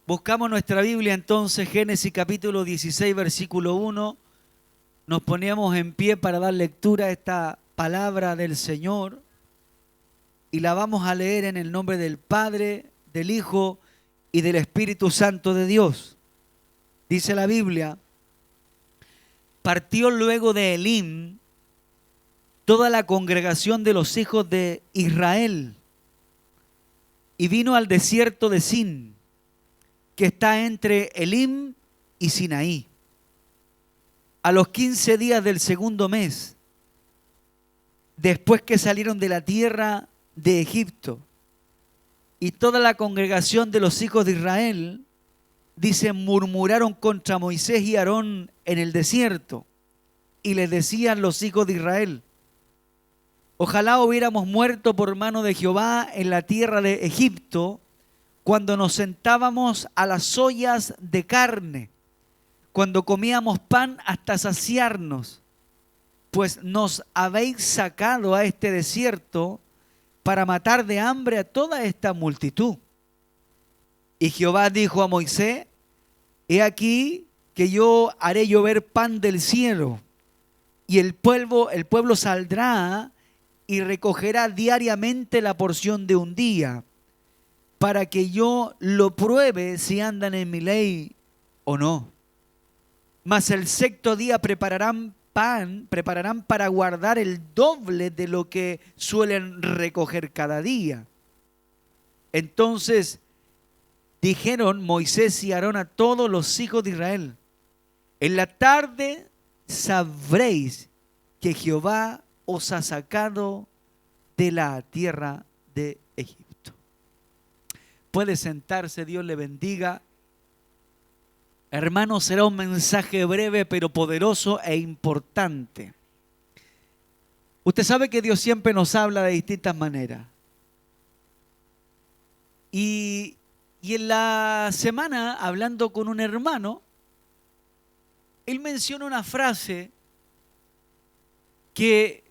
Buscamos nuestra Biblia entonces, Génesis capítulo 16, versículo 1. Nos poníamos en pie para dar lectura a esta palabra del Señor y la vamos a leer en el nombre del Padre, del Hijo y del Espíritu Santo de Dios. Dice la Biblia: partió luego de Elim toda la congregación de los hijos de Israel y vino al desierto de Sin, que está entre Elim y Sinaí, a los 15 días del segundo mes, después que salieron de la tierra de Egipto. Y toda la congregación de los hijos de Israel, dice, murmuraron contra Moisés y Aarón en el desierto, y les decían los hijos de Israel: ojalá hubiéramos muerto por mano de Jehová en la tierra de Egipto, cuando nos sentábamos a las ollas de carne, cuando comíamos pan hasta saciarnos, pues nos habéis sacado a este desierto para matar de hambre a toda esta multitud. Y Jehová dijo a Moisés: he aquí que yo haré llover pan del cielo, y el pueblo saldrá y recogerá diariamente la porción de un día, para que yo lo pruebe si andan en mi ley o no. Mas el sexto día prepararán para guardar el doble de lo que suelen recoger cada día. Entonces dijeron Moisés y Aarón a todos los hijos de Israel: en la tarde sabréis que Jehová os ha sacado de la tierra de Egipto. Puede sentarse, Dios le bendiga. Hermanos, será un mensaje breve pero poderoso e importante. Usted sabe que Dios siempre nos habla de distintas maneras. Y en la semana, hablando con un hermano, él menciona una frase que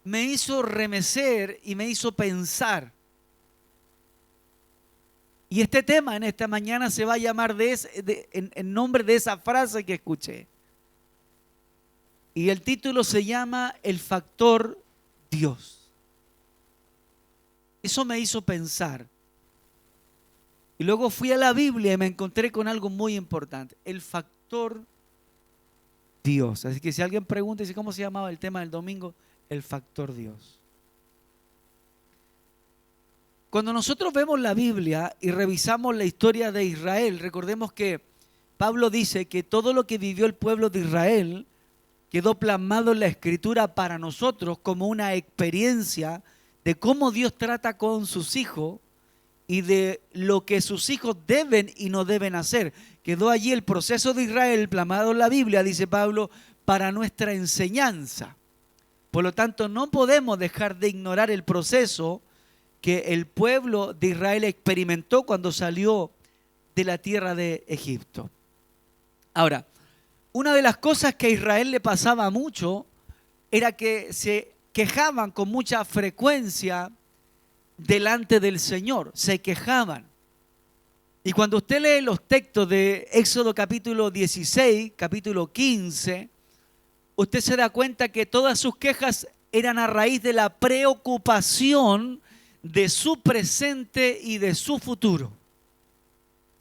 me hizo remecer y me hizo pensar. Y este tema en esta mañana se va a llamar en nombre de esa frase que escuché. Y el título se llama El factor Dios. Eso me hizo pensar. Y luego fui a la Biblia y me encontré con algo muy importante: el factor Dios. Así que si alguien pregunta, dice, ¿cómo se llamaba el tema del domingo? El factor Dios. Cuando nosotros vemos la Biblia y revisamos la historia de Israel, recordemos que Pablo dice que todo lo que vivió el pueblo de Israel quedó plasmado en la Escritura para nosotros como una experiencia de cómo Dios trata con sus hijos y de lo que sus hijos deben y no deben hacer. Quedó allí el proceso de Israel plasmado en la Biblia, dice Pablo, para nuestra enseñanza. Por lo tanto, no podemos dejar de ignorar el proceso que el pueblo de Israel experimentó cuando salió de la tierra de Egipto. Ahora, una de las cosas que a Israel le pasaba mucho era que se quejaban con mucha frecuencia delante del Señor, se quejaban. Y cuando usted lee los textos de Éxodo capítulo 16, capítulo 15, usted se da cuenta que todas sus quejas eran a raíz de la preocupación de su presente y de su futuro.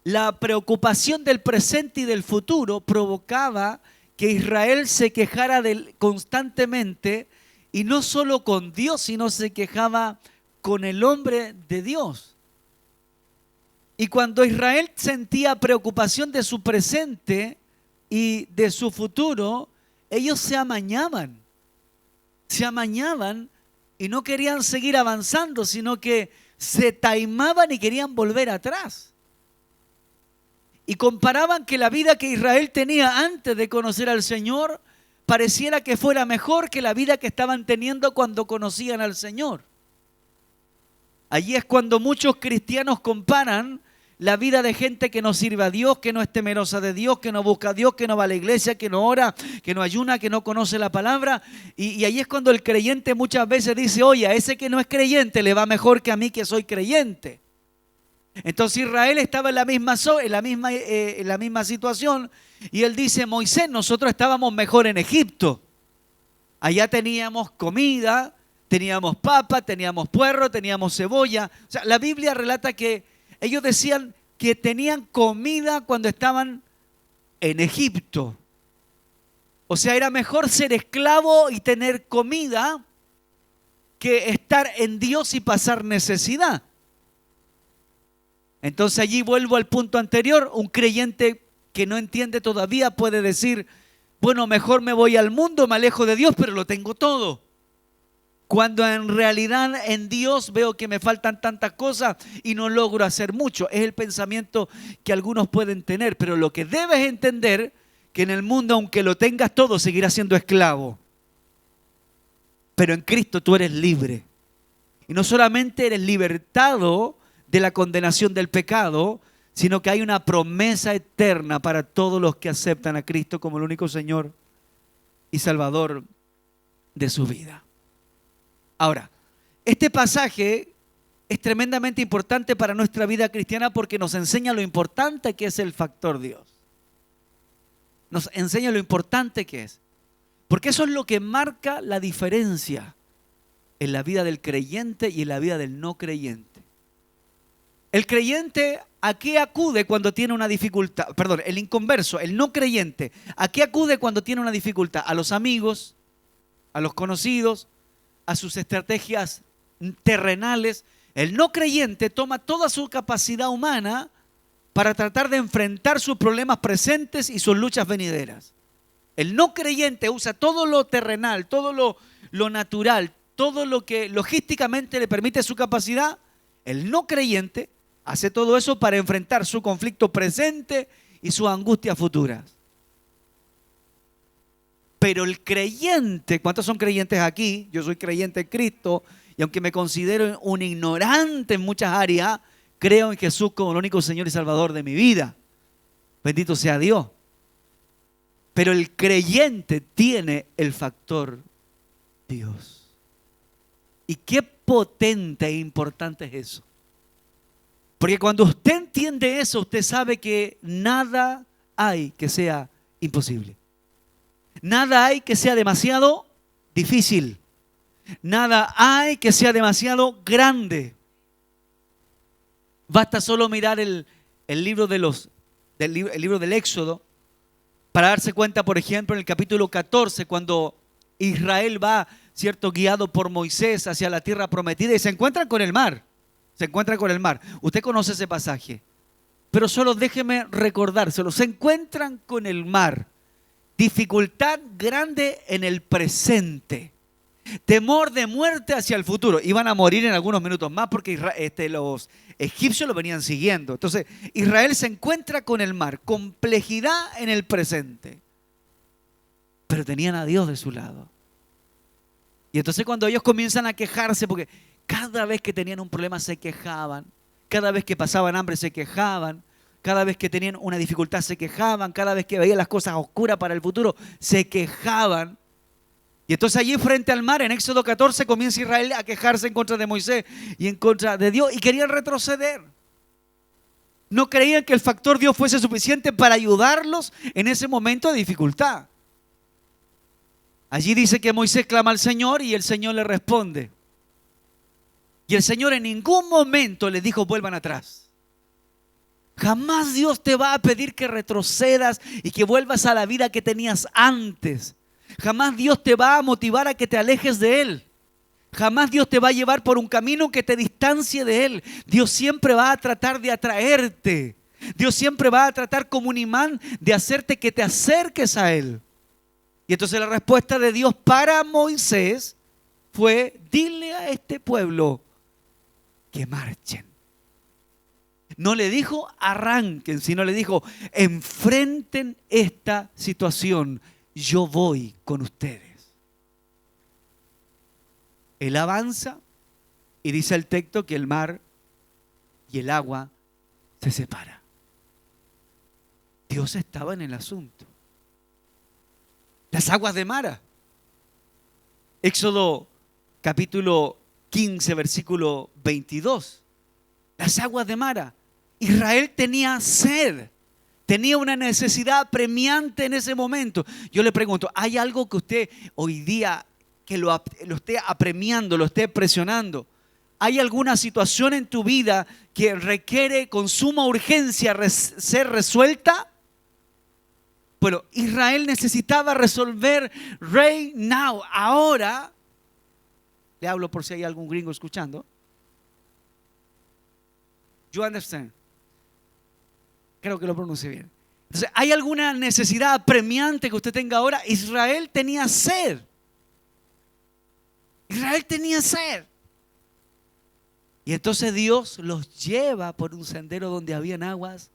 La preocupación del presente y del futuro provocaba que Israel se quejara constantemente, y no solo con Dios, sino se quejaba con el hombre de Dios. Y cuando Israel sentía preocupación de su presente y de su futuro, ellos se amañaban y no querían seguir avanzando, sino que se taimaban y querían volver atrás. Y comparaban que la vida que Israel tenía antes de conocer al Señor pareciera que fuera mejor que la vida que estaban teniendo cuando conocían al Señor. Allí es cuando muchos cristianos comparan la vida de gente que no sirve a Dios, que no es temerosa de Dios, que no busca a Dios, que no va a la iglesia, que no ora, que no ayuna, que no conoce la palabra. Y ahí es cuando el creyente muchas veces dice: oye, a ese que no es creyente le va mejor que a mí que soy creyente. Entonces Israel estaba en la misma situación y él dice, Moisés, nosotros estábamos mejor en Egipto. Allá teníamos comida, teníamos papa, teníamos puerro, teníamos cebolla. O sea, la Biblia relata que ellos decían que tenían comida cuando estaban en Egipto. O sea, era mejor ser esclavo y tener comida que estar en Dios y pasar necesidad. Entonces allí vuelvo al punto anterior. Un creyente que no entiende todavía puede decir, bueno, mejor me voy al mundo, me alejo de Dios, pero lo tengo todo. Cuando en realidad en Dios veo que me faltan tantas cosas y no logro hacer mucho. Es el pensamiento que algunos pueden tener, pero lo que debes entender que en el mundo, aunque lo tengas todo, seguirás siendo esclavo. Pero en Cristo tú eres libre. Y no solamente eres libertado de la condenación del pecado, sino que hay una promesa eterna para todos los que aceptan a Cristo como el único Señor y Salvador de su vida. Ahora, este pasaje es tremendamente importante para nuestra vida cristiana porque nos enseña lo importante que es el factor Dios. Nos enseña lo importante que es. Porque eso es lo que marca la diferencia en la vida del creyente y en la vida del no creyente. El creyente, ¿a qué acude cuando tiene una dificultad? Perdón, el inconverso, el no creyente, ¿a qué acude cuando tiene una dificultad? A los amigos, a los conocidos, a sus estrategias terrenales. El no creyente toma toda su capacidad humana para tratar de enfrentar sus problemas presentes y sus luchas venideras. El no creyente usa todo lo terrenal, todo lo natural, todo lo que logísticamente le permite su capacidad. El no creyente hace todo eso para enfrentar su conflicto presente y sus angustias futuras. Pero el creyente, ¿cuántos son creyentes aquí? Yo soy creyente en Cristo y aunque me considero un ignorante en muchas áreas, creo en Jesús como el único Señor y Salvador de mi vida. Bendito sea Dios. Pero el creyente tiene el factor Dios. Y qué potente e importante es eso. Porque cuando usted entiende eso, usted sabe que nada hay que sea imposible. Nada hay que sea demasiado difícil. Nada hay que sea demasiado grande. Basta solo mirar el libro del Éxodo para darse cuenta, por ejemplo, en el capítulo 14, cuando Israel va, cierto, guiado por Moisés hacia la tierra prometida y se encuentran con el mar. Se encuentran con el mar. Usted conoce ese pasaje, pero solo déjeme recordárselo. Se encuentran con el mar. Dificultad grande en el presente. Temor de muerte hacia el futuro. Iban a morir en algunos minutos más porque los egipcios lo venían siguiendo. Entonces Israel se encuentra con el mar. Complejidad en el presente. Pero tenían a Dios de su lado. Y entonces cuando ellos comienzan a quejarse, porque cada vez que tenían un problema se quejaban, cada vez que pasaban hambre se quejaban, cada vez que tenían una dificultad se quejaban, cada vez que veían las cosas oscuras para el futuro se quejaban. Y entonces allí frente al mar, en Éxodo 14, comienza Israel a quejarse en contra de Moisés y en contra de Dios y querían retroceder. No creían que el factor Dios fuese suficiente para ayudarlos en ese momento de dificultad. Allí dice que Moisés clama al Señor y el Señor le responde. Y el Señor en ningún momento les dijo vuelvan atrás. Jamás Dios te va a pedir que retrocedas y que vuelvas a la vida que tenías antes. Jamás Dios te va a motivar a que te alejes de Él. Jamás Dios te va a llevar por un camino que te distancie de Él. Dios siempre va a tratar de atraerte. Dios siempre va a tratar como un imán de hacerte que te acerques a Él. Y entonces la respuesta de Dios para Moisés fue: dile a este pueblo que marchen. No le dijo arranquen, sino le dijo enfrenten esta situación. Yo voy con ustedes. Él avanza y dice el texto que el mar y el agua se separan. Dios estaba en el asunto. Las aguas de Mara. Éxodo capítulo 15, versículo 22. Las aguas de Mara. Israel tenía sed, tenía una necesidad apremiante en ese momento. Yo le pregunto, ¿hay algo que usted hoy día que lo esté apremiando, lo esté presionando? ¿Hay alguna situación en tu vida que requiere con suma urgencia ser resuelta? Bueno, Israel necesitaba resolver right now, ahora. Le hablo por si hay algún gringo escuchando. You understand? Creo que lo pronuncié bien. Entonces, ¿hay alguna necesidad apremiante que usted tenga ahora? Israel tenía sed. Israel tenía sed. Y entonces Dios los lleva por un sendero donde habían aguas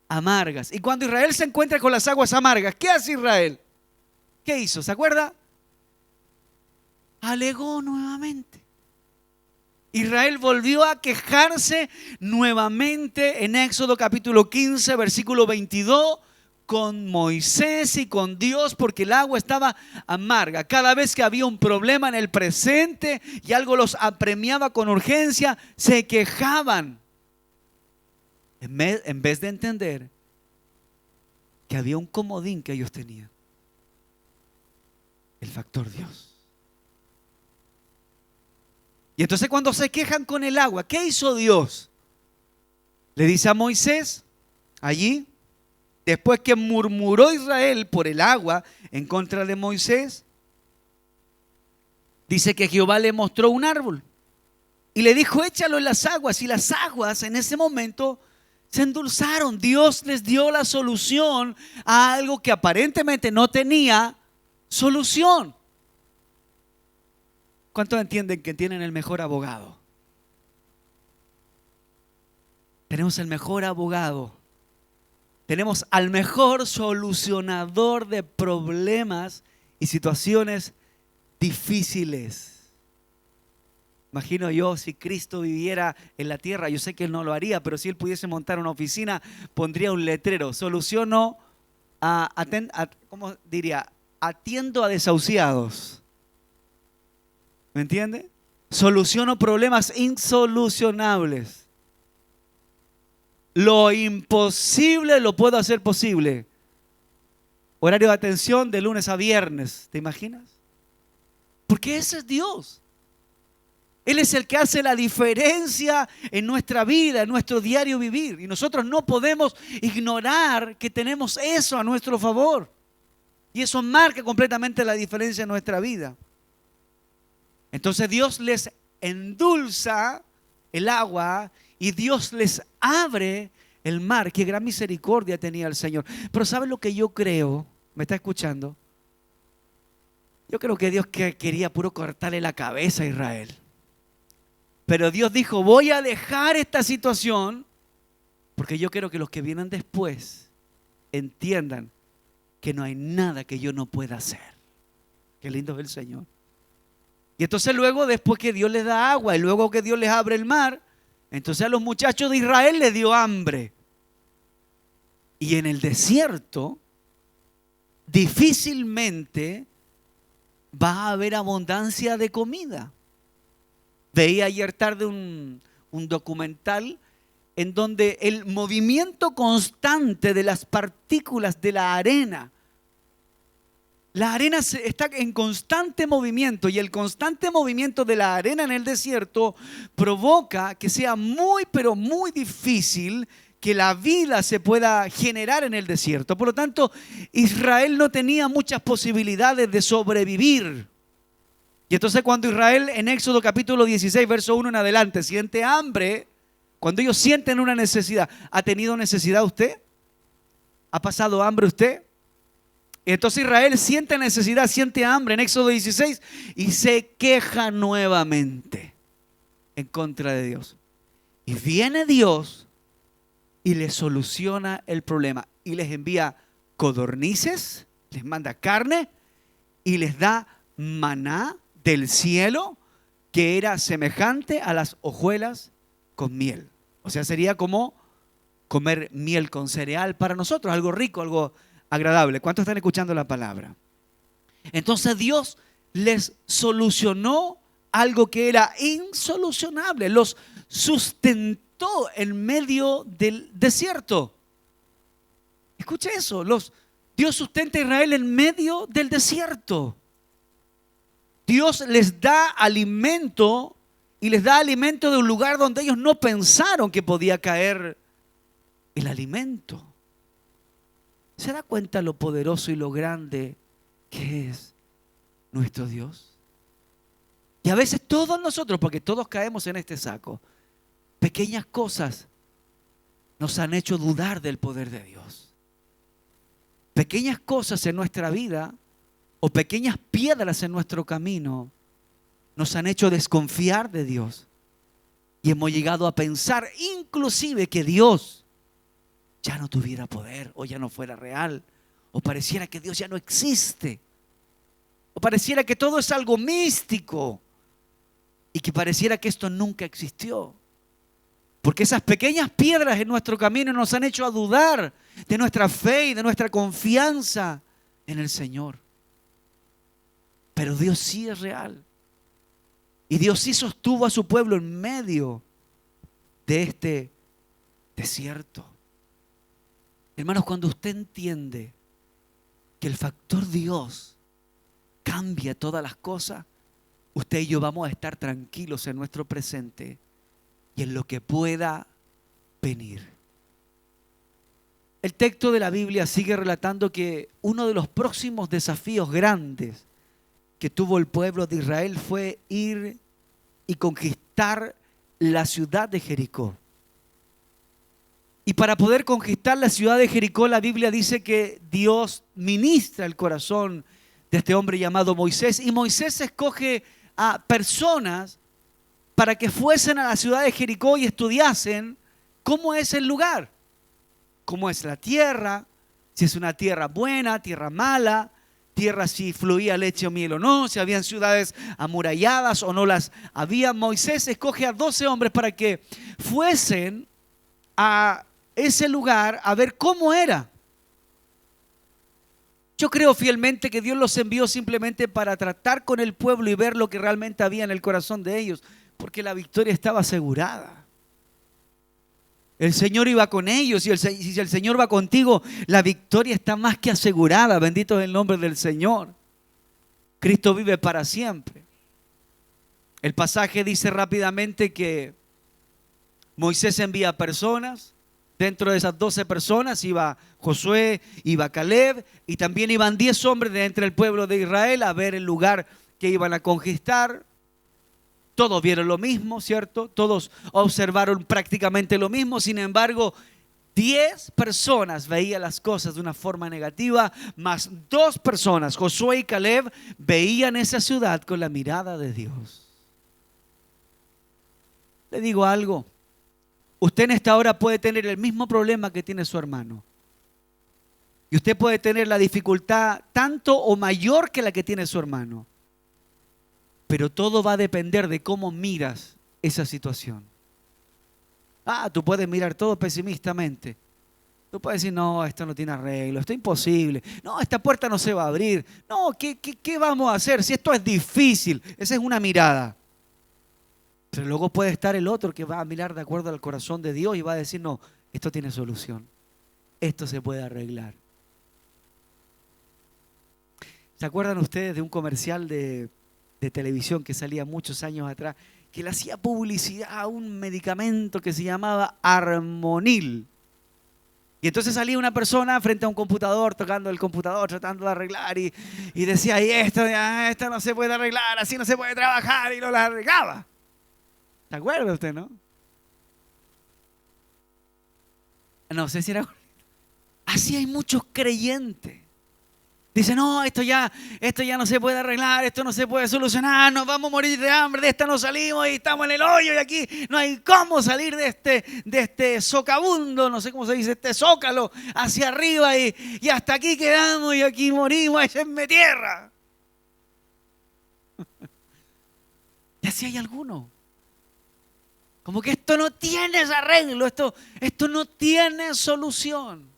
amargas. Y cuando Israel se encuentra con las aguas amargas, ¿qué hace Israel? ¿Qué hizo? ¿Se acuerda? Alegó nuevamente. Israel volvió a quejarse nuevamente en Éxodo capítulo 15, versículo 22, con Moisés y con Dios, porque el agua estaba amarga. Cada vez que había un problema en el presente y algo los apremiaba con urgencia, se quejaban. En vez de entender que había un comodín que ellos tenían, el factor Dios. Y entonces cuando se quejan con el agua, ¿qué hizo Dios? Le dice a Moisés, allí, después que murmuró Israel por el agua en contra de Moisés, dice que Jehová le mostró un árbol y le dijo, échalo en las aguas. Y las aguas en ese momento se endulzaron. Dios les dio la solución a algo que aparentemente no tenía solución. ¿Cuántos entienden que tienen el mejor abogado? Tenemos el mejor abogado. Tenemos al mejor solucionador de problemas y situaciones difíciles. Imagino yo, si Cristo viviera en la tierra, yo sé que Él no lo haría, pero si Él pudiese montar una oficina, pondría un letrero: soluciono ¿cómo diría? Atiendo a desahuciados. ¿Me entiende? Soluciono problemas insolucionables. Lo imposible lo puedo hacer posible. Horario de atención de lunes a viernes. ¿Te imaginas? Porque ese es Dios. Él es el que hace la diferencia en nuestra vida, en nuestro diario vivir. Y nosotros no podemos ignorar que tenemos eso a nuestro favor. Y eso marca completamente la diferencia en nuestra vida. Entonces Dios les endulza el agua y Dios les abre el mar. Qué gran misericordia tenía el Señor. Pero ¿saben lo que yo creo? ¿Me está escuchando? Yo creo que Dios quería puro cortarle la cabeza a Israel. Pero Dios dijo, voy a dejar esta situación porque yo quiero que los que vienen después entiendan que no hay nada que yo no pueda hacer. Qué lindo es el Señor. Y entonces luego, después que Dios les da agua y luego que Dios les abre el mar, entonces a los muchachos de Israel les dio hambre. Y en el desierto difícilmente va a haber abundancia de comida. Veía ayer tarde un documental en donde el movimiento constante de las partículas de la arena está en constante movimiento, y el constante movimiento de la arena en el desierto provoca que sea muy, pero muy difícil que la vida se pueda generar en el desierto. Por lo tanto, Israel no tenía muchas posibilidades de sobrevivir. Y entonces cuando Israel en Éxodo capítulo 16, verso 1 en adelante, siente hambre, cuando ellos sienten una necesidad, ¿ha tenido necesidad usted? ¿Ha pasado hambre usted? Entonces Israel siente necesidad, siente hambre en Éxodo 16 y se queja nuevamente en contra de Dios. Y viene Dios y les soluciona el problema y les envía codornices, les manda carne y les da maná del cielo que era semejante a las hojuelas con miel. O sea, sería como comer miel con cereal para nosotros, algo rico, algo agradable. ¿Cuántos están escuchando la palabra? Entonces Dios les solucionó algo que era insolucionable, los sustentó sustentó en medio del desierto. Escuche eso, Dios sustenta a Israel en medio del desierto. Dios les da alimento y les da alimento de un lugar donde ellos no pensaron que podía caer el alimento. ¿Se da cuenta lo poderoso y lo grande que es nuestro Dios? Y a veces todos nosotros, porque todos caemos en este saco, pequeñas cosas nos han hecho dudar del poder de Dios. Pequeñas cosas en nuestra vida o pequeñas piedras en nuestro camino nos han hecho desconfiar de Dios. Y hemos llegado a pensar inclusive que Dios ya no tuviera poder o ya no fuera real. O pareciera que Dios ya no existe. O pareciera que todo es algo místico. Y que pareciera que esto nunca existió. Porque esas pequeñas piedras en nuestro camino nos han hecho a dudar de nuestra fe y de nuestra confianza en el Señor. Pero Dios sí es real. Y Dios sí sostuvo a su pueblo en medio de este desierto. Hermanos, cuando usted entiende que el factor Dios cambia todas las cosas, usted y yo vamos a estar tranquilos en nuestro presente y en lo que pueda venir. El texto de la Biblia sigue relatando que uno de los próximos desafíos grandes que tuvo el pueblo de Israel fue ir y conquistar la ciudad de Jericó. Y para poder conquistar la ciudad de Jericó, la Biblia dice que Dios ministra el corazón de este hombre llamado Moisés. Y Moisés escoge a personas para que fuesen a la ciudad de Jericó y estudiasen cómo es el lugar, cómo es la tierra, si es una tierra buena, tierra mala, tierra si fluía leche o miel o no, si habían ciudades amuralladas o no las había. Moisés escoge a 12 hombres para que fuesen a ese lugar a ver cómo era. Yo creo fielmente que Dios los envió simplemente para tratar con el pueblo y ver lo que realmente había en el corazón de ellos, porque la victoria estaba asegurada. El Señor iba con ellos y si el Señor va contigo, la victoria está más que asegurada. Bendito es el nombre del Señor. Cristo vive para siempre. El pasaje dice rápidamente que Moisés envía personas. Dentro de esas 12 personas iba Josué, iba Caleb y también iban 10 hombres de entre el pueblo de Israel a ver el lugar que iban a conquistar. Todos vieron lo mismo, ¿cierto? Todos observaron prácticamente lo mismo. Sin embargo, 10 personas veían las cosas de una forma negativa, más 2 personas, Josué y Caleb, veían esa ciudad con la mirada de Dios. Le digo algo. Usted en esta hora puede tener el mismo problema que tiene su hermano. Y usted puede tener la dificultad tanto o mayor que la que tiene su hermano. Pero todo va a depender de cómo miras esa situación. Tú puedes mirar todo pesimistamente. Tú puedes decir, no, esto no tiene arreglo, esto es imposible. No, esta puerta no se va a abrir. No, ¿qué vamos a hacer si esto es difícil? Esa es una mirada. Pero luego puede estar el otro que va a mirar de acuerdo al corazón de Dios y va a decir, no, esto tiene solución. Esto se puede arreglar. ¿Se acuerdan ustedes de un comercial de televisión que salía muchos años atrás, que le hacía publicidad a un medicamento que se llamaba Armonil? Y entonces salía una persona frente a un computador, tocando el computador, tratando de arreglar y decía, y esto no se puede arreglar, así no se puede trabajar, y no la arreglaba. ¿Se acuerda usted, no? No sé si era... Así hay muchos creyentes. Dicen, no, esto ya no se puede arreglar, esto no se puede solucionar, nos vamos a morir de hambre, de esta no salimos y estamos en el hoyo y aquí no hay cómo salir de este socabundo, no sé cómo se dice, este zócalo hacia arriba y hasta aquí quedamos y aquí morimos, échenme tierra. Y así hay algunos. Como que esto no tiene arreglo, esto no tiene solución.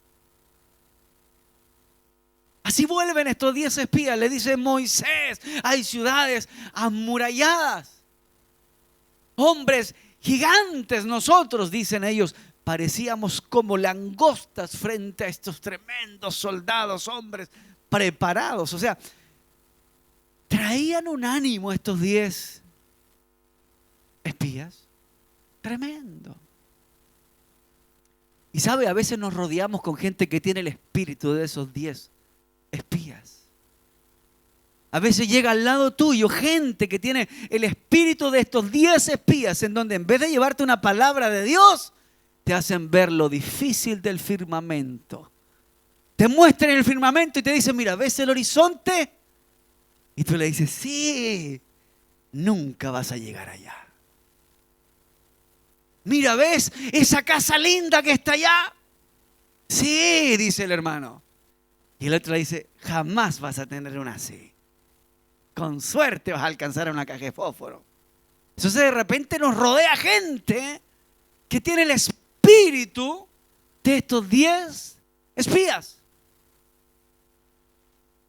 Así vuelven estos 10 espías, le dice Moisés, hay ciudades amuralladas, hombres gigantes nosotros, dicen ellos. Parecíamos como langostas frente a estos tremendos soldados, hombres preparados. O sea, traían un ánimo estos 10 espías tremendo. Y sabe, a veces nos rodeamos con gente que tiene el espíritu de esos 10 espías. A veces llega al lado tuyo gente que tiene el espíritu de estos 10 espías, en donde en vez de llevarte una palabra de Dios, te hacen ver lo difícil del firmamento. Te muestran el firmamento y te dicen, mira, ¿ves el horizonte? Y tú le dices, sí, nunca vas a llegar allá. Mira, ¿ves esa casa linda que está allá? Sí, dice el hermano. Y el otro le dice, jamás vas a tener una así. Con suerte vas a alcanzar a una caja de fósforo. Entonces de repente nos rodea gente que tiene el espíritu de estos 10 espías.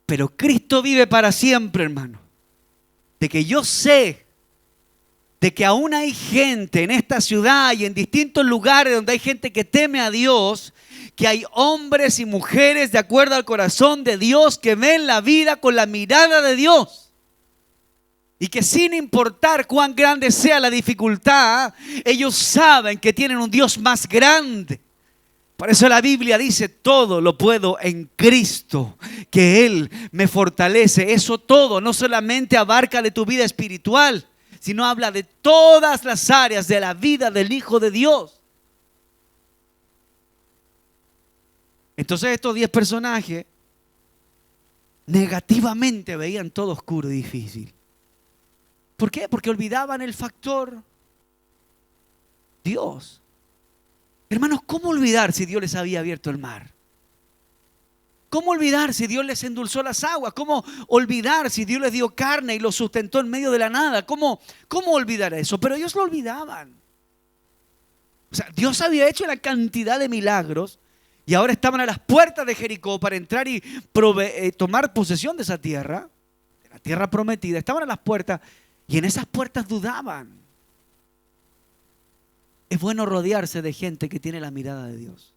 Pero Cristo vive para siempre, hermano. De que yo sé de que aún hay gente en esta ciudad y en distintos lugares donde hay gente que teme a Dios, que hay hombres y mujeres de acuerdo al corazón de Dios que ven la vida con la mirada de Dios. Y que sin importar cuán grande sea la dificultad, ellos saben que tienen un Dios más grande. Por eso la Biblia dice, todo lo puedo en Cristo, que Él me fortalece. Eso todo no solamente abarca de tu vida espiritual, sino habla de todas las áreas de la vida del Hijo de Dios. Entonces estos 10 personajes negativamente veían todo oscuro y difícil. ¿Por qué? Porque olvidaban el factor Dios. Hermanos, ¿cómo olvidar si Dios les había abierto el mar? ¿Cómo olvidar si Dios les endulzó las aguas? ¿Cómo olvidar si Dios les dio carne y los sustentó en medio de la nada? ¿Cómo olvidar eso? Pero ellos lo olvidaban. O sea, Dios había hecho la cantidad de milagros y ahora estaban a las puertas de Jericó para entrar y tomar posesión de esa tierra, de la tierra prometida. Estaban a las puertas y en esas puertas dudaban. Es bueno rodearse de gente que tiene la mirada de Dios.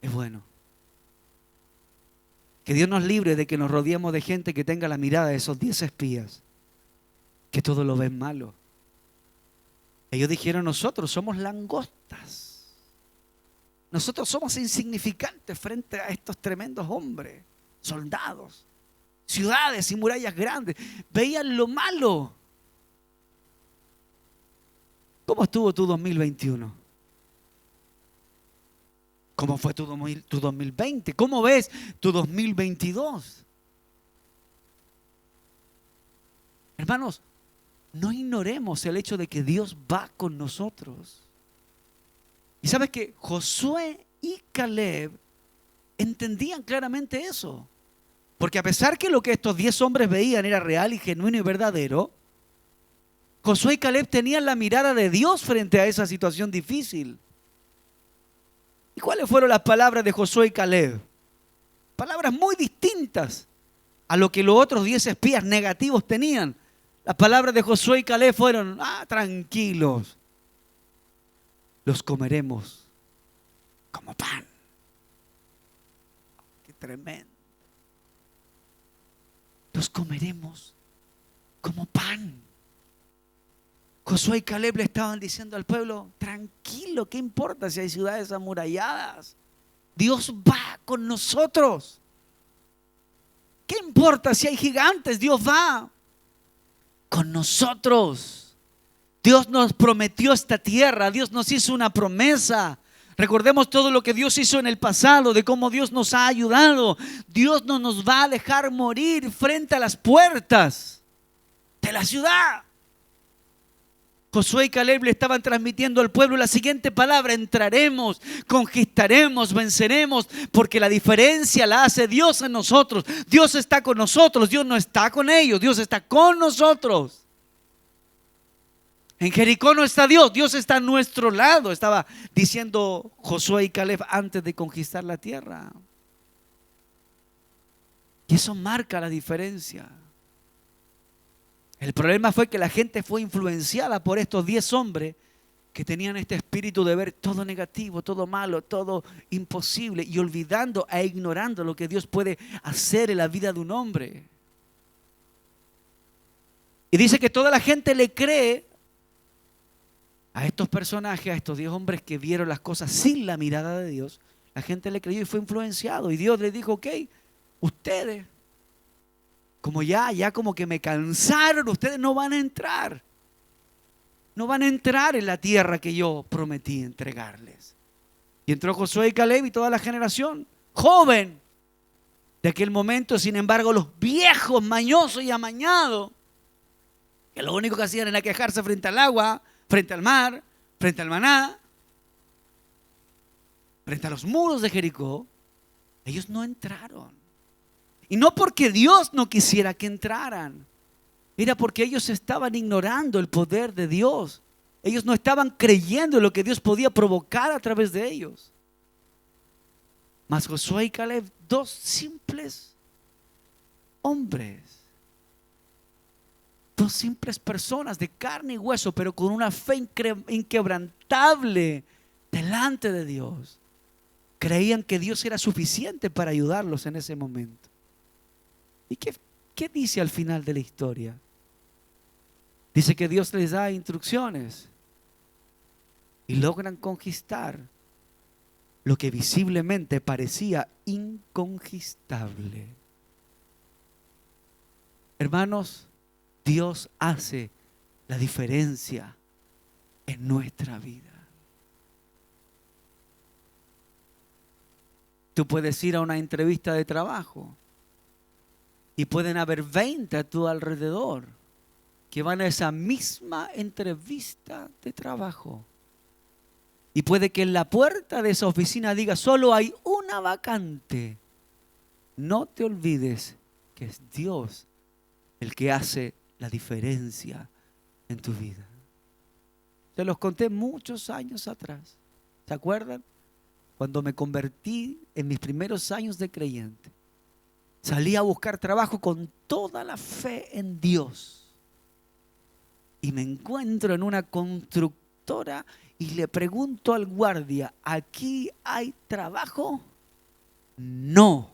Es bueno. Que Dios nos libre de que nos rodeemos de gente que tenga la mirada de esos 10 espías, que todo lo ven malo. Ellos dijeron, nosotros somos langostas. Nosotros somos insignificantes frente a estos tremendos hombres, soldados, ciudades y murallas grandes. Veían lo malo. ¿Cómo estuvo tu 2021? ¿Cómo fue tu 2020? ¿Cómo ves tu 2022? Hermanos, no ignoremos el hecho de que Dios va con nosotros. Y sabes que Josué y Caleb entendían claramente eso. Porque a pesar que lo que estos 10 hombres veían era real y genuino y verdadero, Josué y Caleb tenían la mirada de Dios frente a esa situación difícil. ¿Y cuáles fueron las palabras de Josué y Caleb? Palabras muy distintas a lo que los otros 10 espías negativos tenían. Las palabras de Josué y Caleb fueron, tranquilos, los comeremos como pan. Qué tremendo. Los comeremos como pan. Josué y Caleb le estaban diciendo al pueblo, tranquilo, ¿qué importa si hay ciudades amuralladas? Dios va con nosotros. ¿Qué importa si hay gigantes? Dios va con nosotros. Dios nos prometió esta tierra, Dios nos hizo una promesa. Recordemos todo lo que Dios hizo en el pasado, de cómo Dios nos ha ayudado. Dios no nos va a dejar morir frente a las puertas de la ciudad. Josué y Caleb le estaban transmitiendo al pueblo la siguiente palabra: entraremos, conquistaremos, venceremos, porque la diferencia la hace Dios en nosotros. Dios está con nosotros, Dios no está con ellos, Dios está con nosotros. En Jericó no está Dios, Dios está a nuestro lado, estaba diciendo Josué y Caleb antes de conquistar la tierra. Y eso marca la diferencia. El problema fue que la gente fue influenciada por estos 10 hombres que tenían este espíritu de ver todo negativo, todo malo, todo imposible, y olvidando e ignorando lo que Dios puede hacer en la vida de un hombre. Y dice que toda la gente le cree a estos personajes, a estos 10 hombres que vieron las cosas sin la mirada de Dios. La gente le creyó y fue influenciado. Y Dios les dijo, ok, ustedes, como ya como que me cansaron, ustedes no van a entrar. No van a entrar en la tierra que yo prometí entregarles. Y entró Josué y Caleb y toda la generación joven de aquel momento. Sin embargo, los viejos, mañosos y amañados, que lo único que hacían era quejarse frente al agua, frente al mar, frente al maná, frente a los muros de Jericó, ellos no entraron. Y no porque Dios no quisiera que entraran, era porque ellos estaban ignorando el poder de Dios. Ellos no estaban creyendo en lo que Dios podía provocar a través de ellos. Mas Josué y Caleb, 2 simples hombres, 2 simples personas de carne y hueso, pero con una fe inquebrantable delante de Dios, creían que Dios era suficiente para ayudarlos en ese momento. ¿Y qué dice al final de la historia? Dice que Dios les da instrucciones y logran conquistar lo que visiblemente parecía inconquistable. Hermanos, Dios hace la diferencia en nuestra vida. Tú puedes ir a una entrevista de trabajo y pueden haber 20 a tu alrededor que van a esa misma entrevista de trabajo. Y puede que en la puerta de esa oficina diga, solo hay una vacante. No te olvides que es Dios el que hace la diferencia en tu vida. Te los conté muchos años atrás. ¿Se acuerdan? Cuando me convertí en mis primeros años de creyente, salí a buscar trabajo con toda la fe en Dios. Y me encuentro en una constructora y le pregunto al guardia, ¿aquí hay trabajo? No.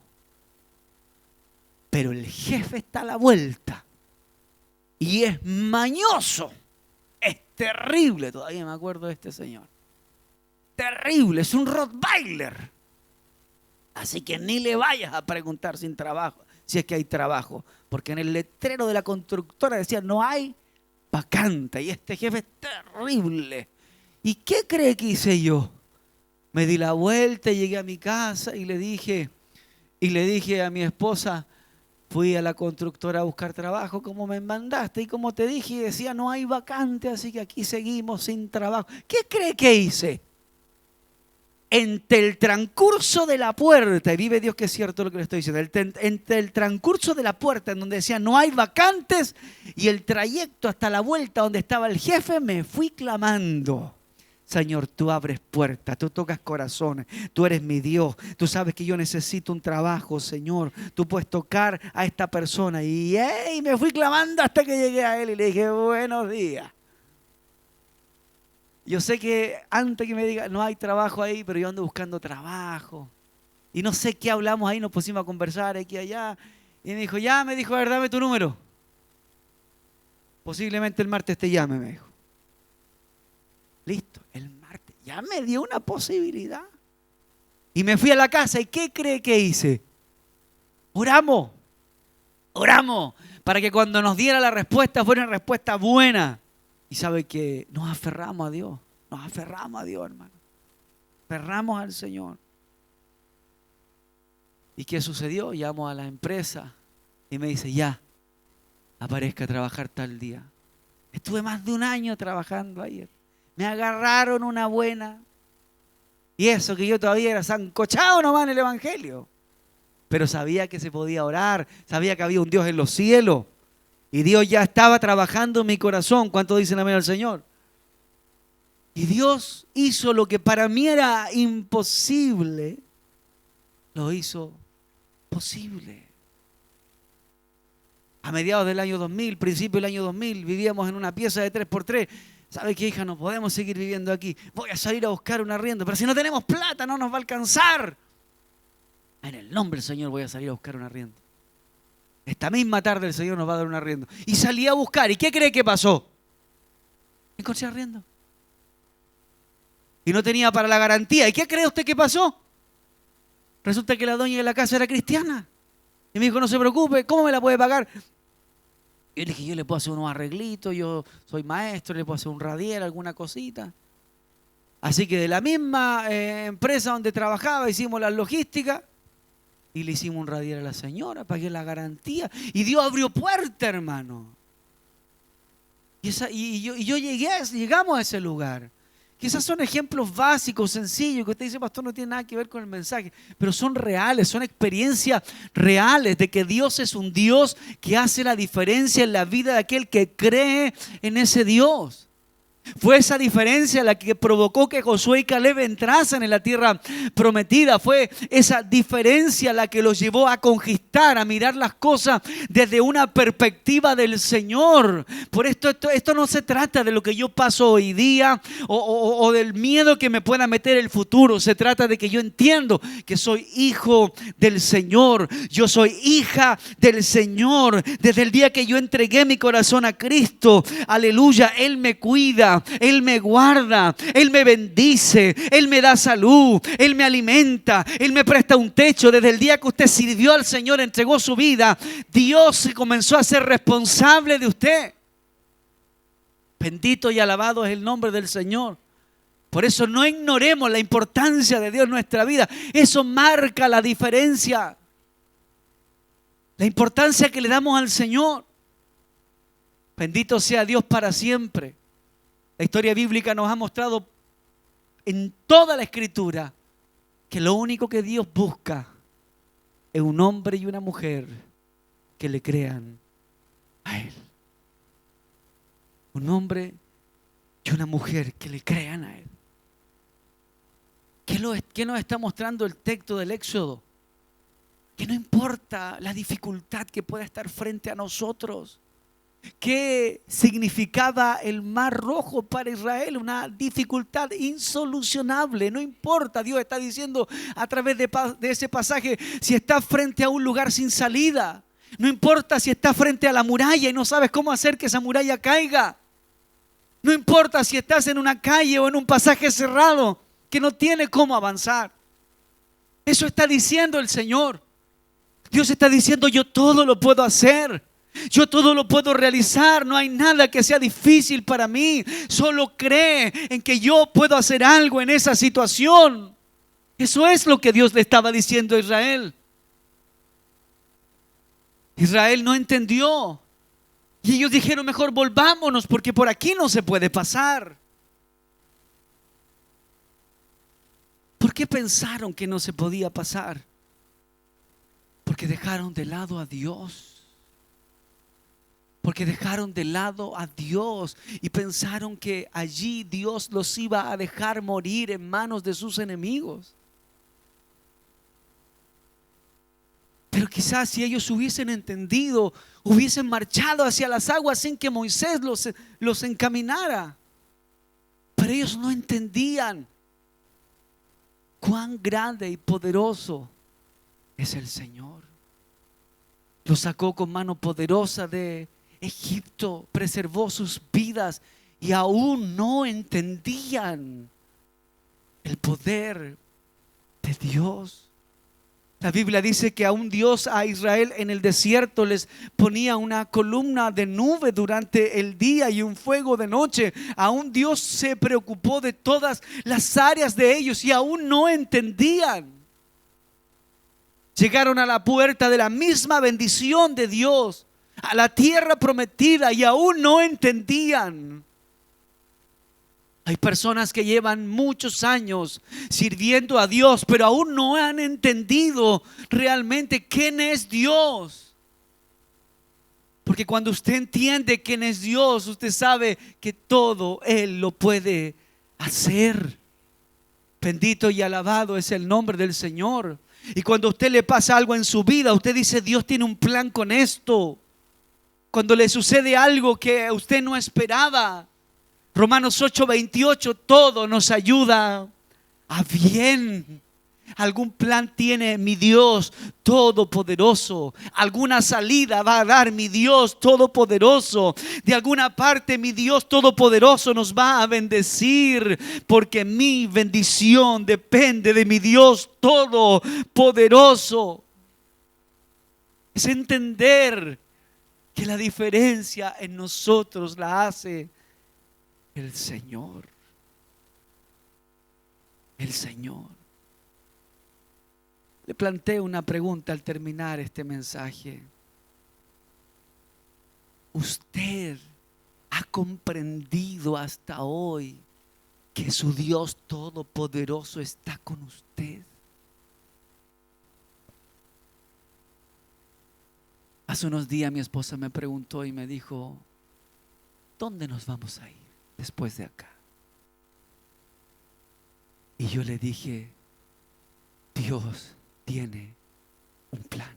Pero el jefe está a la vuelta y es mañoso. Es terrible, todavía me acuerdo de este señor. Terrible, es un Rottweiler. Así que ni le vayas a preguntar sin trabajo, si es que hay trabajo. Porque en el letrero de la constructora decía, no hay vacante. Y este jefe es terrible. ¿Y qué cree que hice yo? Me di la vuelta y llegué a mi casa y le dije a mi esposa, fui a la constructora a buscar trabajo como me mandaste y como te dije, y decía no hay vacante, así que aquí seguimos sin trabajo. ¿Qué cree que hice? Entre el transcurso de la puerta, y vive Dios que es cierto lo que le estoy diciendo, entre el transcurso de la puerta en donde decía no hay vacantes y el trayecto hasta la vuelta donde estaba el jefe, me fui clamando. Señor, tú abres puertas, tú tocas corazones, tú eres mi Dios, tú sabes que yo necesito un trabajo, Señor, tú puedes tocar a esta persona. Y me fui clamando hasta que llegué a él y le dije, buenos días. Yo sé que antes que me diga, no hay trabajo ahí, pero yo ando buscando trabajo. Y no sé qué hablamos ahí, nos pusimos a conversar aquí y allá. Y me dijo, a ver, dame tu número. Posiblemente el martes te llame, me dijo. Listo, el martes. Ya me dio una posibilidad. Y me fui a la casa. ¿Y qué cree que hice? Oramos para que cuando nos diera la respuesta fuera una respuesta buena. Y sabe que nos aferramos a Dios, hermano. Aferramos al Señor. ¿Y qué sucedió? Llamo a la empresa y me dice, aparezca a trabajar tal día. Estuve más de un año trabajando ayer. Me agarraron una buena. Y eso que yo todavía era sancochado nomás en el Evangelio. Pero sabía que se podía orar, sabía que había un Dios en los cielos. Y Dios ya estaba trabajando en mi corazón. ¿Cuántos dicen amén al Señor? Y Dios hizo lo que para mí era imposible. Lo hizo posible. A mediados del año 2000, principio del año 2000, vivíamos en una pieza de 3x3. ¿Sabe qué, hija? No podemos seguir viviendo aquí. Voy a salir a buscar un arriendo. Pero si no tenemos plata, no nos va a alcanzar. En el nombre del Señor voy a salir a buscar un arriendo. Esta misma tarde el Señor nos va a dar un arriendo. Y salí a buscar. ¿Y qué cree que pasó? Encontré arriendo. Y no tenía para la garantía. ¿Y qué cree usted que pasó? Resulta que la dueña de la casa era cristiana. Y me dijo, no se preocupe, ¿cómo me la puede pagar? Y yo le dije, yo le puedo hacer unos arreglitos, yo soy maestro, le puedo hacer un radier, alguna cosita. Así que de la misma empresa donde trabajaba hicimos la logística y le hicimos un radier a la señora, pagué la garantía y Dios abrió puerta, hermano. Llegamos a ese lugar. Quizás son ejemplos básicos, sencillos, que usted dice, pastor, no tiene nada que ver con el mensaje, pero son reales, son experiencias reales de que Dios es un Dios que hace la diferencia en la vida de aquel que cree en ese Dios. Fue esa diferencia la que provocó que Josué y Caleb entrasen en la tierra prometida. Fue esa diferencia la que los llevó a conquistar, a mirar las cosas desde una perspectiva del Señor. Por esto no se trata de lo que yo paso hoy día o del miedo que me pueda meter el futuro. Se trata de que yo entiendo que soy hijo del Señor. Yo soy hija del Señor. Desde el día que yo entregué mi corazón a Cristo, aleluya, Él me cuida. Él me guarda, Él me bendice, Él me da salud, Él me alimenta, Él me presta un techo. Desde el día que usted sirvió al Señor, entregó su vida, Dios se comenzó a ser responsable de usted. Bendito y alabado es el nombre del Señor. Por eso no ignoremos la importancia de Dios en nuestra vida. Eso marca la diferencia. La importancia que le damos al Señor. Bendito sea Dios para siempre. La historia bíblica nos ha mostrado en toda la Escritura que lo único que Dios busca es un hombre y una mujer que le crean a Él. Un hombre y una mujer que le crean a Él. ¿Qué nos está mostrando el texto del Éxodo? Que no importa la dificultad que pueda estar frente a nosotros. ¿Qué significaba el Mar Rojo para Israel? Una dificultad insolucionable. No importa, Dios está diciendo a través de ese pasaje, si estás frente a un lugar sin salida. No importa si estás frente a la muralla y no sabes cómo hacer que esa muralla caiga. No importa si estás en una calle o en un pasaje cerrado que no tiene cómo avanzar. Eso está diciendo el Señor. Dios está diciendo, yo todo lo puedo hacer. Yo todo lo puedo realizar, no hay nada que sea difícil para mí. Solo cree en que yo puedo hacer algo en esa situación. Eso es lo que Dios le estaba diciendo a Israel. Israel no entendió. Y ellos dijeron, mejor volvámonos porque por aquí no se puede pasar. ¿Por qué pensaron que no se podía pasar? Porque dejaron de lado a Dios. Porque dejaron de lado a Dios y pensaron que allí Dios los iba a dejar morir en manos de sus enemigos. Pero quizás si ellos hubiesen entendido, hubiesen marchado hacia las aguas sin que Moisés los encaminara. Pero ellos no entendían cuán grande y poderoso es el Señor. Los sacó con mano poderosa de Egipto, preservó sus vidas y aún no entendían el poder de Dios. La Biblia dice que aún Dios a Israel en el desierto les ponía una columna de nube durante el día y un fuego de noche. Aún Dios se preocupó de todas las áreas de ellos y aún no entendían. Llegaron a la puerta de la misma bendición de Dios, a la tierra prometida, y aún no entendían. Hay personas que llevan muchos años sirviendo a Dios, pero aún no han entendido realmente quién es Dios. Porque cuando usted entiende quién es Dios, usted sabe que todo Él lo puede hacer. Bendito y alabado es el nombre del Señor. Y cuando a usted le pasa algo en su vida, usted dice, Dios tiene un plan con esto. cuando le sucede algo que usted no esperaba. Romanos 8:28, todo nos ayuda a bien. Algún plan tiene mi Dios todopoderoso. Alguna salida va a dar mi Dios todopoderoso. De alguna parte mi Dios todopoderoso nos va a bendecir, porque mi bendición depende de mi Dios todopoderoso. Es entender que la diferencia en nosotros la hace el Señor. El Señor. Le planteo una pregunta al terminar este mensaje. ¿Usted ha comprendido hasta hoy que su Dios todopoderoso está con usted? Hace unos días mi esposa me preguntó y me dijo: ¿dónde nos vamos a ir después de acá? Y yo le dije: Dios tiene un plan.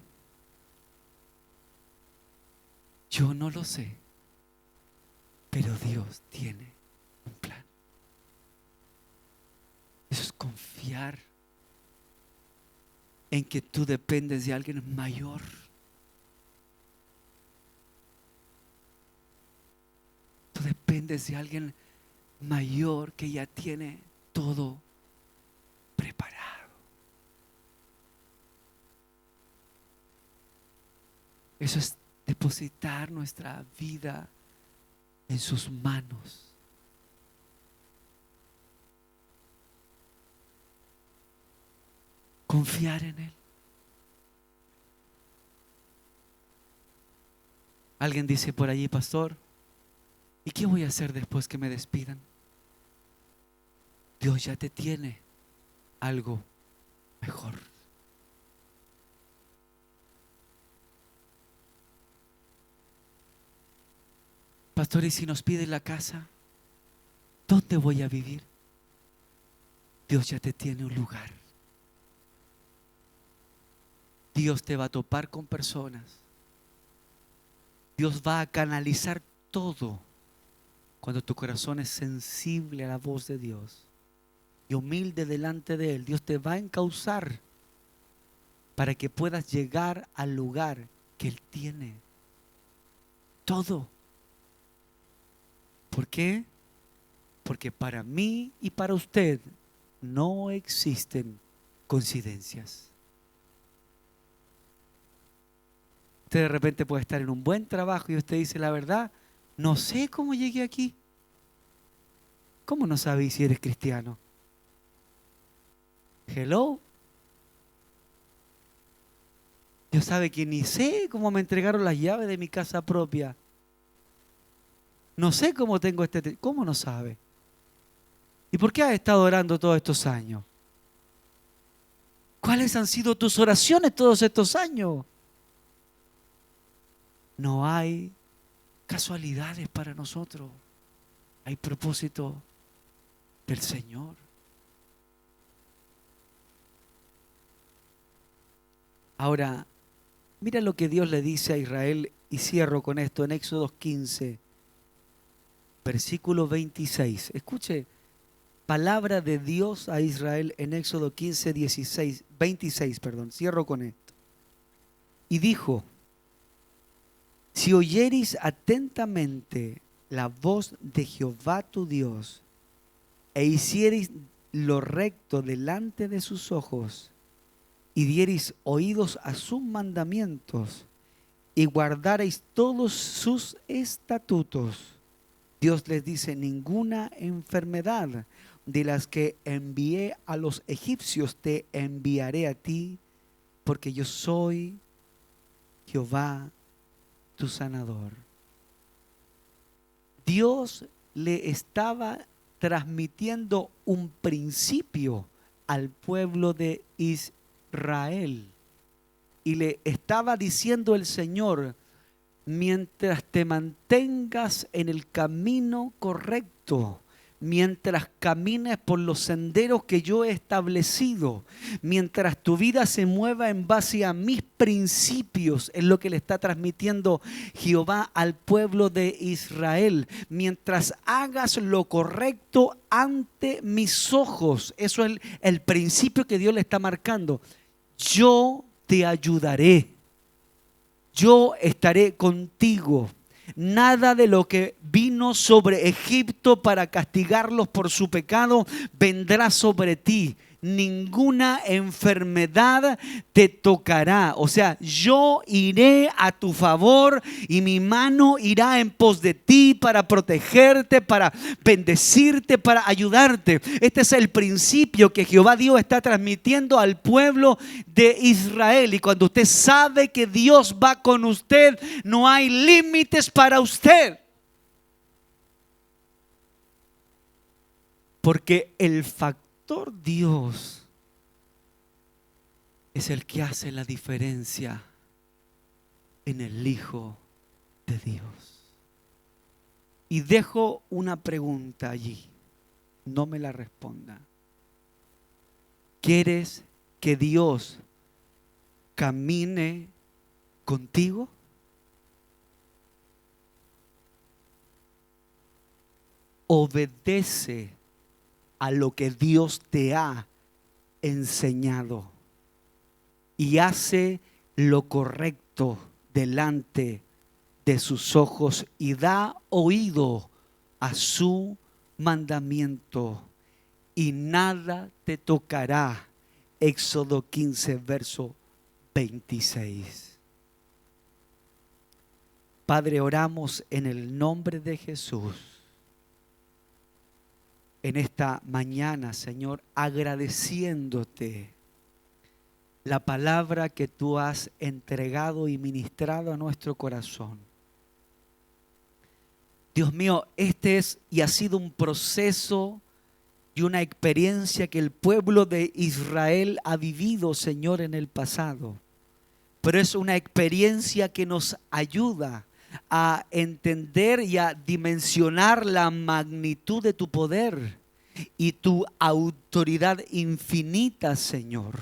Yo no lo sé, pero Dios tiene un plan. Eso es confiar en que tú dependes de alguien mayor. Tú dependes de alguien mayor que ya tiene todo preparado. Eso es depositar nuestra vida en sus manos. Confiar en Él. Alguien dice por allí: pastor, ¿y qué voy a hacer después que me despidan? Dios ya te tiene algo mejor. Pastor, ¿y si nos piden la casa? ¿Dónde voy a vivir? Dios ya te tiene un lugar. Dios te va a topar con personas. Dios va a canalizar todo cuando tu corazón es sensible a la voz de Dios y humilde delante de Él. Dios te va a encauzar para que puedas llegar al lugar que Él tiene. Todo. ¿Por qué? Porque para mí y para usted no existen coincidencias. Usted de repente puede estar en un buen trabajo y usted dice: la verdad, no sé cómo llegué aquí. ¿Cómo no sabes si eres cristiano? Hello. Dios sabe que ni sé cómo me entregaron las llaves de mi casa propia. No sé cómo tengo este... ¿Cómo no sabe? ¿Y por qué has estado orando todos estos años? ¿Cuáles han sido tus oraciones todos estos años? No hay casualidades para nosotros. Hay propósito del Señor. Ahora, mira lo que Dios le dice a Israel, y cierro con esto en Éxodo 15, versículo 26. Escuche, palabra de Dios a Israel en Éxodo 15, 26, cierro con esto. Y dijo: si oyereis atentamente la voz de Jehová tu Dios, e hiciereis lo recto delante de sus ojos, y diereis oídos a sus mandamientos, y guardareis todos sus estatutos. Dios les dice: ninguna enfermedad de las que envié a los egipcios te enviaré a ti, porque yo soy Jehová tu sanador. Dios le estaba transmitiendo un principio al pueblo de Israel, y le estaba diciendo el Señor: mientras te mantengas en el camino correcto, mientras camines por los senderos que yo he establecido, mientras tu vida se mueva en base a mis principios, es lo que le está transmitiendo Jehová al pueblo de Israel, mientras hagas lo correcto ante mis ojos. Eso es el principio que Dios le está marcando. Yo te ayudaré, yo estaré contigo. Nada de lo que vino sobre Egipto para castigarlos por su pecado vendrá sobre ti. Ninguna enfermedad te tocará. O sea, yo iré a tu favor y mi mano irá en pos de ti para protegerte, para bendecirte, para ayudarte. Este es el principio que Jehová Dios está transmitiendo al pueblo de Israel. Y cuando usted sabe que Dios va con usted, no hay límites para usted. Porque el factor Dios es el que hace la diferencia en el Hijo de Dios. Y dejo una pregunta allí, no me la responda. ¿Quieres que Dios camine contigo? Obedece a lo que Dios te ha enseñado y hace lo correcto delante de sus ojos y da oído a su mandamiento y nada te tocará. Éxodo 15, verso 26. Padre, oramos en el nombre de Jesús. En esta mañana, Señor, agradeciéndote la palabra que tú has entregado y ministrado a nuestro corazón. Dios mío, este es y ha sido un proceso y una experiencia que el pueblo de Israel ha vivido, Señor, en el pasado. Pero es una experiencia que nos ayuda a entender y a dimensionar la magnitud de tu poder y tu autoridad infinita, Señor.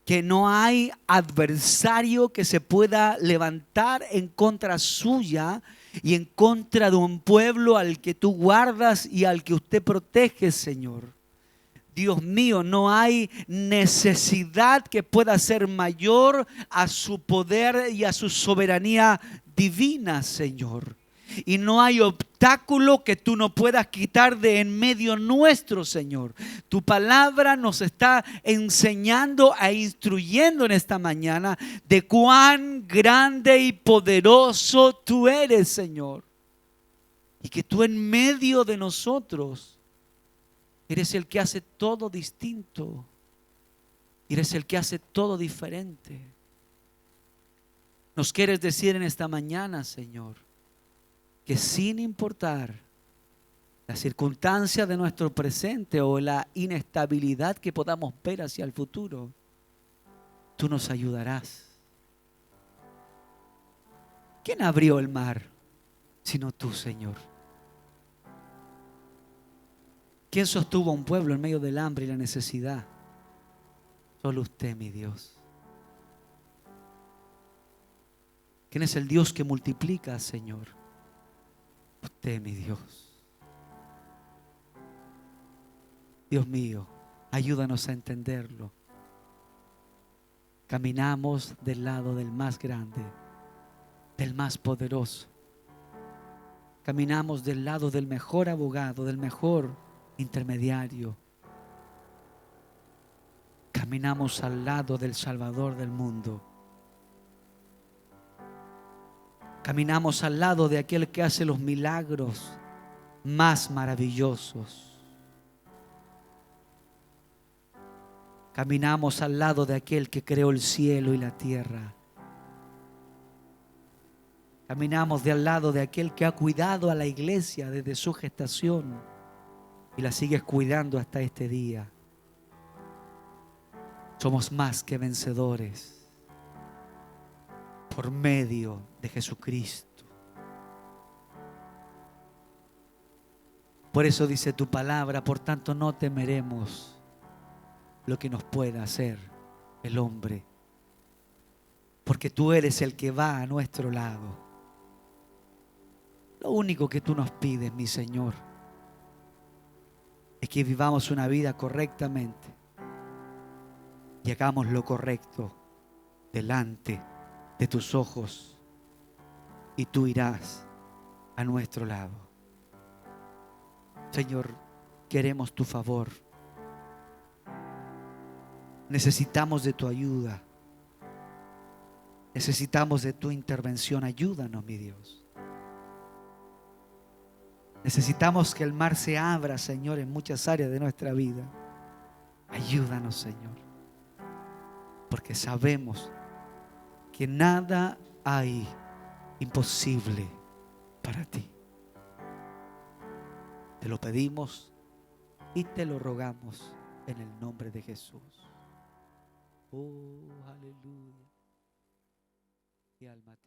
Que no hay adversario que se pueda levantar en contra suya y en contra de un pueblo al que tú guardas y al que usted protege, Señor. Dios mío, no hay necesidad que pueda ser mayor a su poder y a su soberanía divina, Señor. Y no hay obstáculo que tú no puedas quitar de en medio nuestro, Señor. Tu palabra nos está enseñando e instruyendo en esta mañana de cuán grande y poderoso tú eres, Señor. Y que tú en medio de nosotros eres el que hace todo distinto. Eres el que hace todo diferente. Nos quieres decir en esta mañana, Señor, que sin importar la circunstancia de nuestro presente o la inestabilidad que podamos ver hacia el futuro, tú nos ayudarás. ¿Quién abrió el mar sino tú, Señor? ¿Quién sostuvo a un pueblo en medio del hambre y la necesidad? Solo usted, mi Dios. ¿Quién es el Dios que multiplica, Señor? Usted, mi Dios. Dios mío, ayúdanos a entenderlo. Caminamos del lado del más grande, del más poderoso. Caminamos del lado del mejor abogado, del mejor intermediario. Caminamos al lado del Salvador del mundo. Caminamos al lado de aquel que hace los milagros más maravillosos. Caminamos al lado de aquel que creó el cielo y la tierra. Caminamos al lado de aquel que ha cuidado a la iglesia desde su gestación y la sigues cuidando hasta este día. Somos más que vencedores por medio de Jesucristo. Por eso dice tu palabra, por tanto no temeremos lo que nos pueda hacer el hombre, porque tú eres el que va a nuestro lado. Lo único que tú nos pides, mi Señor, es que vivamos una vida correctamente y hagamos lo correcto delante de tus ojos, y tú irás a nuestro lado. Señor, queremos tu favor. Necesitamos de tu ayuda. Necesitamos de tu intervención. Ayúdanos, mi Dios. Necesitamos que el mar se abra, Señor, en muchas áreas de nuestra vida. Ayúdanos, Señor, porque sabemos que nada hay imposible para ti. Te lo pedimos y te lo rogamos en el nombre de Jesús. Oh, aleluya. Y alma